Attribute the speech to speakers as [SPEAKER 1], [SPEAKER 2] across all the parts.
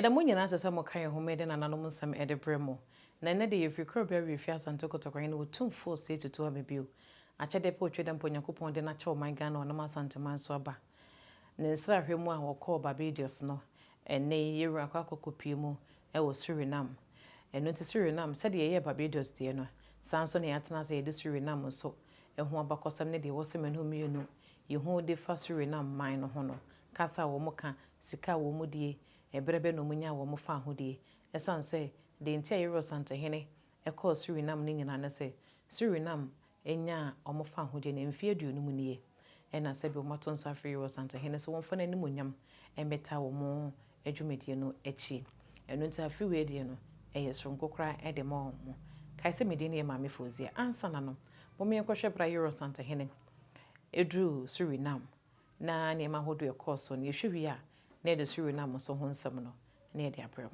[SPEAKER 1] Eda munye na asese mo kan ho mede na nanom nsem ede bremo. Na ne de yefi krobia wi fi asantoko tokwan na Otumfou se tutu abebio. Achede po tweda mponyakopon de na che o man Ghana na masanteman so aba. Ne nsra hwemu a wokọ Barbados no. Ene yeru akwakokopie mu e wo Suriname. Eno ti Suriname se de ye Barbados de no. Sanso ne atena se ye Suriname so. Eho abakosam ne de wo se menhu mienu. Yehu de fa Suriname man no ho no. Kasa wo muka sika wo mu die ebrebe no munya wo mu fa hodie esanse de ntia yero santehene ekọ Suriname ni nyina na se Suriname enya omo fa hodie na mfie aduonu mu nie ena se be omato nso afri yero santehene so won fa na nimonyam emeta wo mu adwumedie no echi eno ntia afri we die no sonko ede mo mo kai se medini e mame fozia ansa na no bo me enkohwe bra yero santehene edru Suriname na ne ma hodo ekọ so ne hwewi a na de Suriname so ho nsam no na de aprem.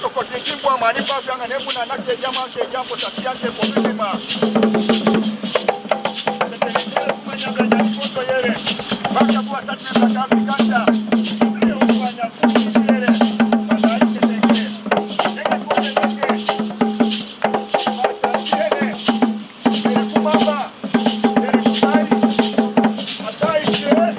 [SPEAKER 2] kotikimbwa marifa vyanga nebu na nake jama ke jambo takiake pomima tekelekele kumanya gajani koto yere baka bua sati na kafikanda ndio kufanya yere madai keteke neke kote neke basa yere yere kumamba yere kusai atai yere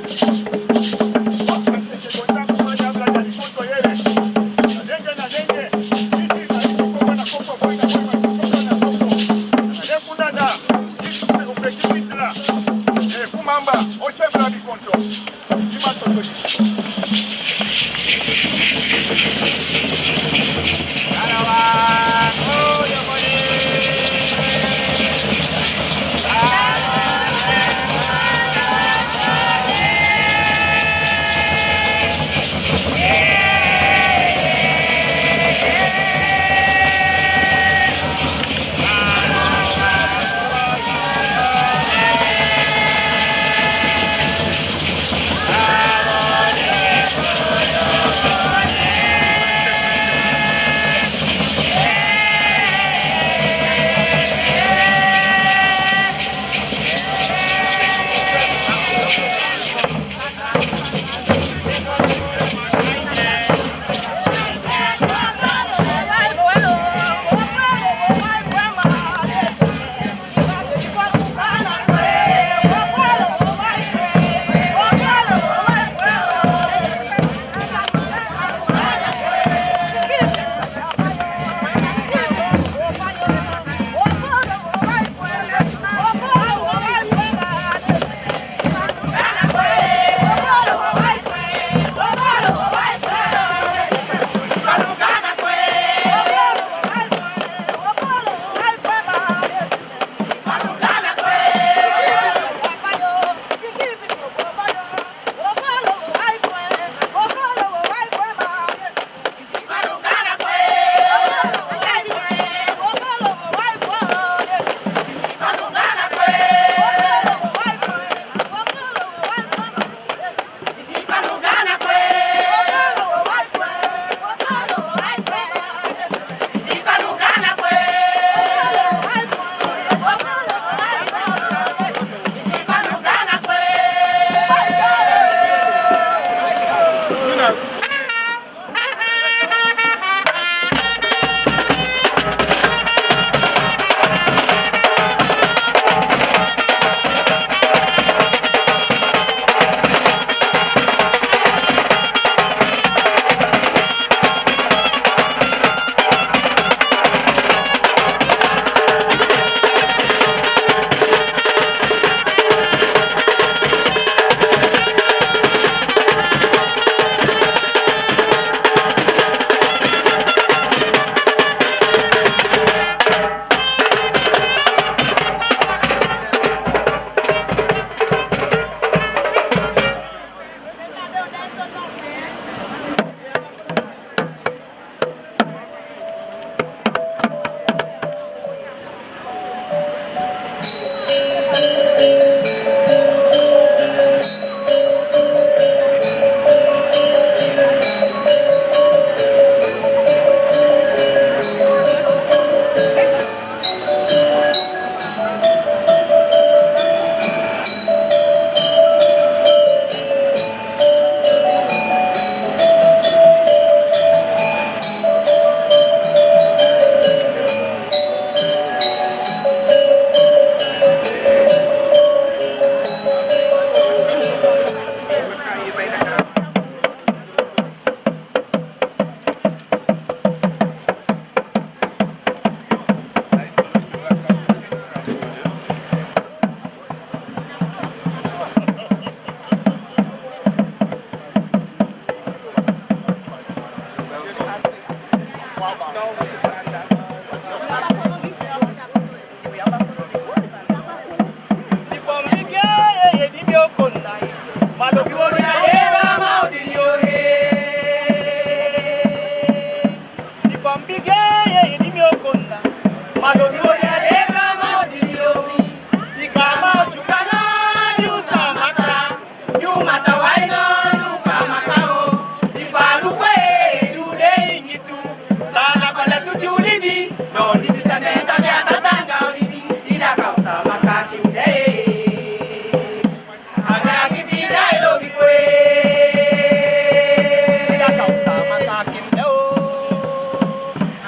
[SPEAKER 3] Sa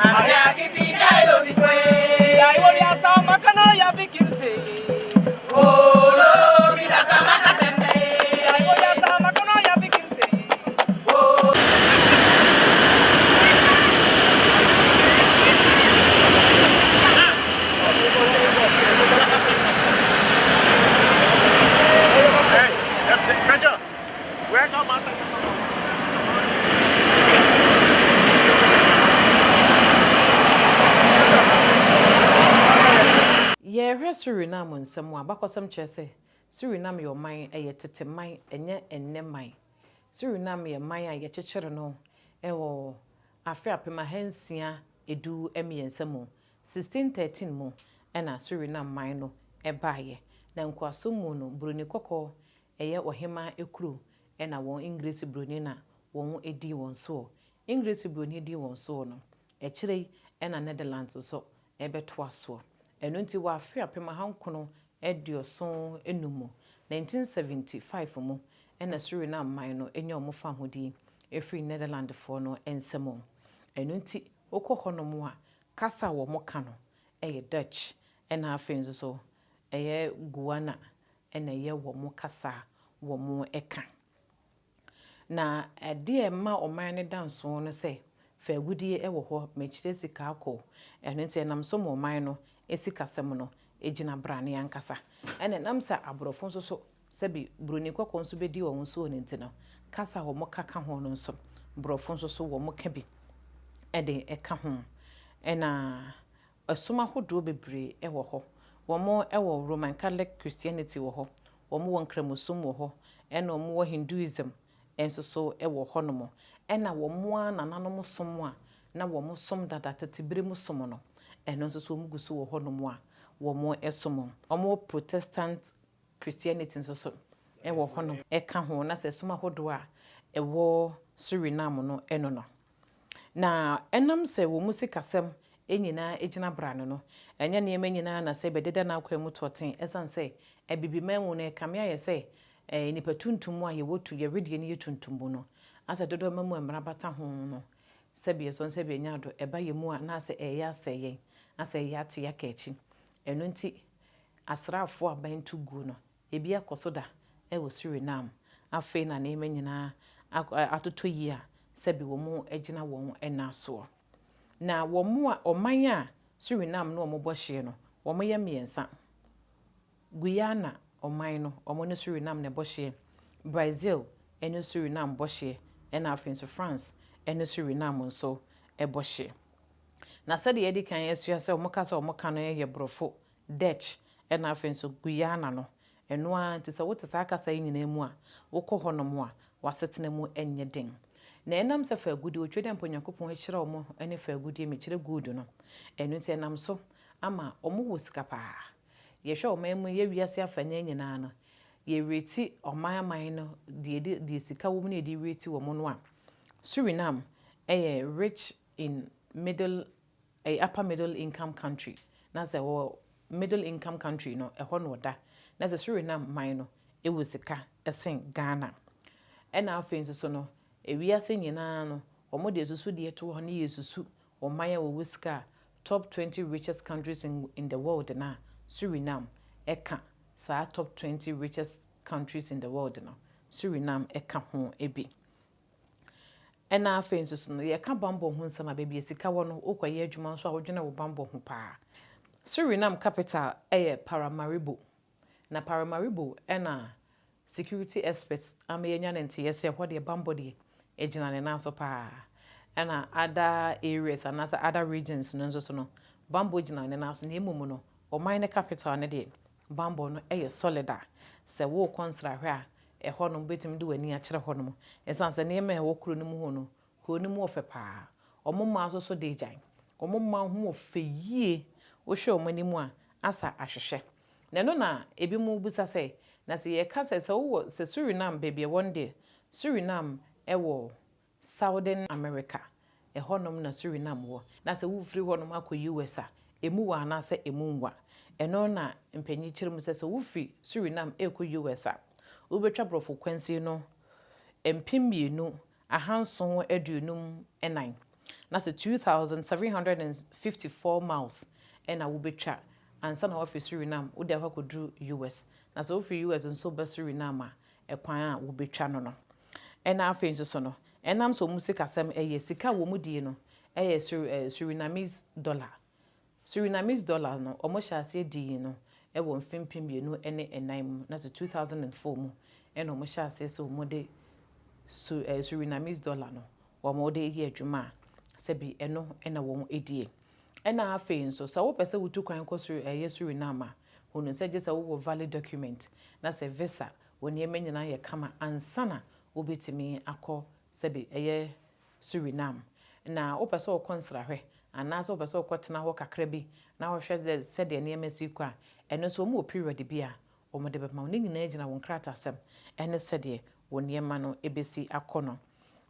[SPEAKER 3] Abia kifika ilo bitwe. Ya iwo ya sama kana ya bikirse. Oh lo bida sama kasembe. Ya iwo ya sama kana ya bikirse. Oh.
[SPEAKER 2] Hey, Major, where come on?
[SPEAKER 1] Yɛhwɛ Suriname nsɛm a bakɔsɛm kyerɛ sɛ Suriname yɛ ɔman ɛyɛ tete man ɛnyɛ ɛnnɛ man. Suriname yɛ man a yɛkyekyere no ɛwɔ afe apem ahansia edu mmiɛnsa mu 1613 mu ɛna Suriname man no ɛbaayɛ. Na nkwaso mu no Broni kɔkɔɔ ɛyɛ ɔhema ekuru ɛna wɔn English Broni na wɔn edi wɔn so. English Broni di wɔn so no ɛkyerɛ ɛna Netherlands so ɛbɛto aso. Eno nti wa afe apem ahankono edioson enumu 1975 mu ena Suriname man no enya omo fa hodi efri Netherlands fo no ensemo. Eno nti okohonom a kasa wo mo ka no eye Dutch ena afe nso so eye Guana ena ye wo mo kasa wo mo eka. Na ade ma oman ne danso no se fa agudie ewo ho mechire sika akọ. Eno nti enam so mo oman no esikasem no ejina brane ankasa ene namsa abrofo nso so sebi Broni kwakọ nso bedi wo nso oni nti no kasa wo mo kaka ho no nso brofo nso so wo mo ka bi ede eka ho ena asuma hodo bebre ewo ho wo mo ewo Roman Catholic Christianity wo ho wo mo won kramusum wo ho ena wo mo wo Hinduism enso so ewo ho no mo ena wo mo anananom som a na wo mo som dada tetebere mu som no eno nso so mugusu wo honom a wo mo esom omo Protestant Christianity nso so wo honom eka ho na se soma hodo a ewo Suriname no eno no na enam se wo musikasem enyina ejina brane no enya ne emenyina na se bededa na akwa mu toten esan se ebibimanwu no ekame aye se nipa tuntum a ye wotu ye redie ne yetuntum no asa dodo mamu emrabata ho no sebi so sebi nya do eba ye mu a na se eya aseye asa ya te ya kachi eno nti asrafo abantu gu no ebi akoso da wo Suriname afe na eme nyina atoto yi a sebi wo mu agina wo enaso na wo mu a oman a Suriname no wo bohye no wo mo ye miensa Guyana oman no wo no Suriname ne bohye Brazil eno Suriname bohye ena afinso France eno Suriname nso bohye. Na sɛ de yɛdi kan yɛsua sɛ ɔmokasa ɔmoka no yɛ brofo Dutch ɛna afen so Guyana no ɛno a nti sɛ wote saa kasa nyina mu a wokɔ hɔ no mu a wasetena mu enye den. Na enam sɛ fa agudi otwe den Nyankopɔn akyira ɔmo ɛne fa agudi mekyire good no ɛno nti enam so ama ɔmo wɔ sika paa. Yɛhwɛ ɔman mu yɛ wiase afanya nyina no yɛ reti ɔman no de sika wo mu na de reti wo mu no a Suriname rich in upper middle income country. Na say middle income country no ɛhɔ no da. Na say Suriname man no ɛwɔ sika ɛsen Ghana. Ɛna afei nso so no ewiase nyinaa no ɔmo de susu de to hɔ ne yesusu ɔman a wɔwɔ sika top 20 richest countries in the world na Suriname ɛka saa top 20 richest countries in the world no Suriname ɛka ho ebi. Ena afen nso no ye ka bambo ho nsama ba bia sika wo no okwaye adwuma nso a wodwena wo bambo ho paa. Suriname capital Paramaribo. Na Paramaribo ena security experts amenya nte yese ho de bambo de ejina ne na so paa. Ena other areas and other regions no nso so no bambo ejina ne na so na emumu no oman ne capital ne de bambo no solida se wo konsra hwe a ɛhɔ no betim de wani akyere hɔ no esan se ne me ɛwɔ kuro no mu ho no kuro no mu ofe paa ɔmo ma so de gyan ɔmo ma ho ofe yie wo hwe ɔmo ani mu a asa ahwehwɛ na no na ebi mu busa sɛ na se ye ka sɛ wo se Suriname baby one day Suriname ɛwɔ Southern America ɛhɔ nom na Suriname wo na se wo firi hɔ nom akɔ US a emu wa na se emu nwa ɛno na mpanyi kyerem sɛ wo firi Suriname ekɔ US a ubetwa brofo kwansi no empim mienu ahanson aduonum enan na se 2754 miles ena wo betwa ansa na office Suriname wo de akwadru US na so office US nso ba Suriname ekwan a wo betwa no ena afenso so no enam so musikasem eye sika wo mu die no eye Surinamese dollar no omo hyase die no e wo mfempem bienu ene enan mu na so 2004 mu ena omo hyase so mo de Surinamese dollar no wo mo de yi adwuma sebi eno ena wo edie ena afenso so wo pese wutu kwan ko Suriname honu se je se wo valid document na se visa woni emenyina ye kama ansana wo betimi akọ sebi eye Suriname na wo pese wo konsra hwe anaso wo pese wo kotena ho kakra bi na wo hwe se de ne emasi kwa eno so mo period bi a wo mo de be ma nyina agina wo nkrata sem ene se de woni ema no ebesi akọ no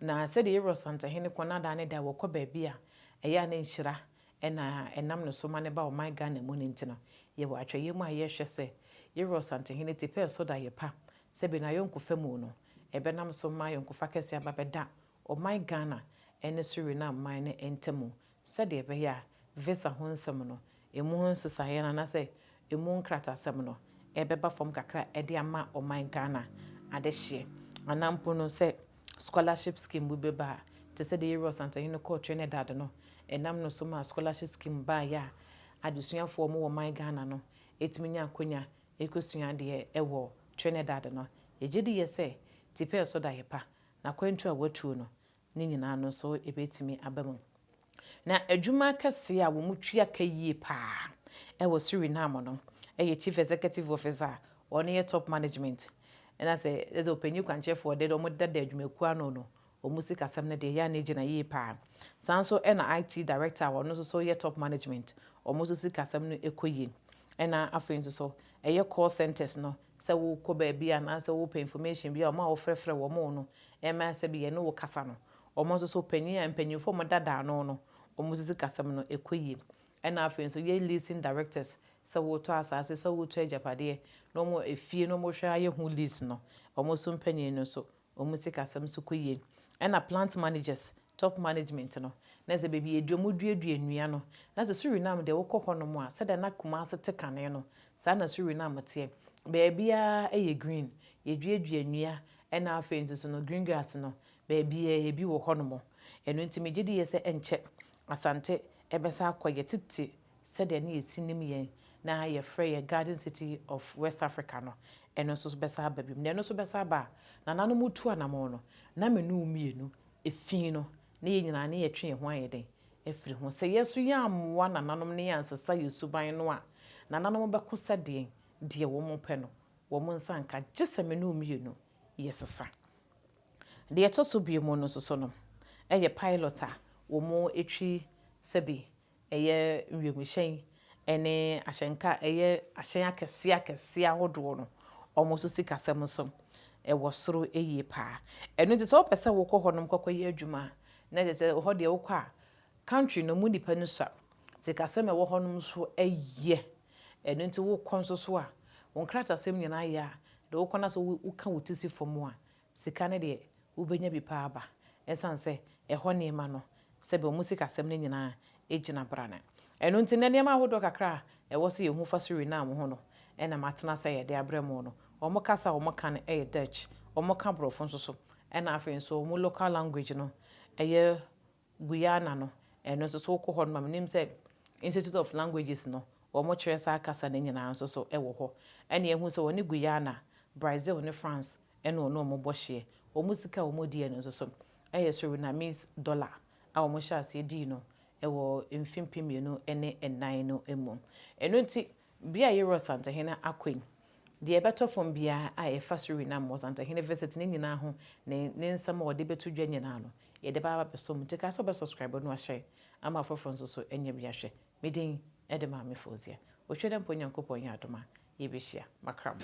[SPEAKER 1] na se de Euro Santa hene kona da ne da wo kọ ba bi a eye na nhyira ena enam no so ma ne ba o my Ghana mu ntino ye wo atwa mu a ye hwe se Euro Santa hene te pe so da ye pa se bi na yonku famu no ebe nam so ma yonku fa kese ababeda o my Ghana ene Suriname man ne entemu se de be ya visa ho nsem no emu ho nsesa ye na se emu nkrata sem no ebe ba fom kakra ede ama o my Ghana adehye anampo no se scholarship scheme bu beba te se de Euro Santa hene ko Trinidad no enam no so ma scholarship scheme ba ya adesuafo mo wo my Ghana no etiminya akonya ekosua de ewo Trinidad no ejidi ye se tipe so da yepa na kwantu a watu no ni nyina no so ebetimi abamu na adwuma kase a wo mutua kayie pa ewo Suriname no eye chief executive officer one ye top management na se eze openyu kwanchefo de do mo dada adwumaku ano no omusika sem ne de ya na gina yie pa sanso ena IT director wono so ye top management omusika sem no ekoyi ena afenso so eye call centers no se wo ko ba bia na se wo pay information bia o ma wo frefre wo mo no e ma se bia no wo kasa no o mo so panyinfo mo dada no omusika sem no ekoyi ena afenso ye leasing directors se wo to asase se wo to ajapade no mo efie no mo hwa ye hu lease no o mo so panyin no so omusika sem so koyi ena plant managers top management no na se bebi eduomu duedua no na se Suriname de wo kokọ no mo a se de na kuma ase tekane no sa na Suriname te bebia eye green eduedua nua ena afenso so no green grass no bebia ebi wo hɔ no mo eno ntimi gidi ye se enche asante ebesa akoye titi se de na yesinim yen na ye frey garden city of West Africa no eno so besa babim na eno so besa ba na nanu mutu anamo no na menu mienu efin no na ye nyina na ye twe ho ayeden efiri ho se yesu ya amwa na nanom ne yansesa yesuban no a na nanom bekosa de wo mo pe no wo mo nsanka gese menu mienu yesesa de etoso biemo no so no eye pilot a wo mo etwi sebi eye nwemuhyen ene ahyenka eye ahyen akese ahodo no omo so sikasem so e wosoro eye pa eno ti so pese wo kohonom kokoye adwuma na je se ho de wo kwa country no mu nipa no so sikasem e wo honom so eye eno ti wo konso so a won krata sem nyina ya de wo kona so wo ka wotisi fomu a sika ne de wo benya bi pa aba esanse e ho ne ma no sebe o musikasem ne nyina ejina brana eno nti ne ne ma hodo kakra e wo se ye hu fa Suriname ho no ena matena sa ye de abremo no omo kasa omo kan e Dutch omo ka brofo so ena afen so omo local language no eye Guyana no eno so ko ho no manim se Institute of Languages no omo kire sa kasa ne nyina so e wo ho ena ye hu se woni Guyana Brazil ne France ena ono omo bohye omo sika omo die no so eye Surinamese dollar a omo hyase di no ewo mfimpimienu ene enan no emu eno nti bia Euro Santa hena akwen de beto from bia a efa Suriname mo Santa hena visit ne nyina ho ne nsam o de beto dwa nyina no ye de ba beso mu tika so be subscribe no ahye ama fofo nso so enya bia hwe medin ede ma me fozia o twede mpo nyankopon ya adoma ye behia makram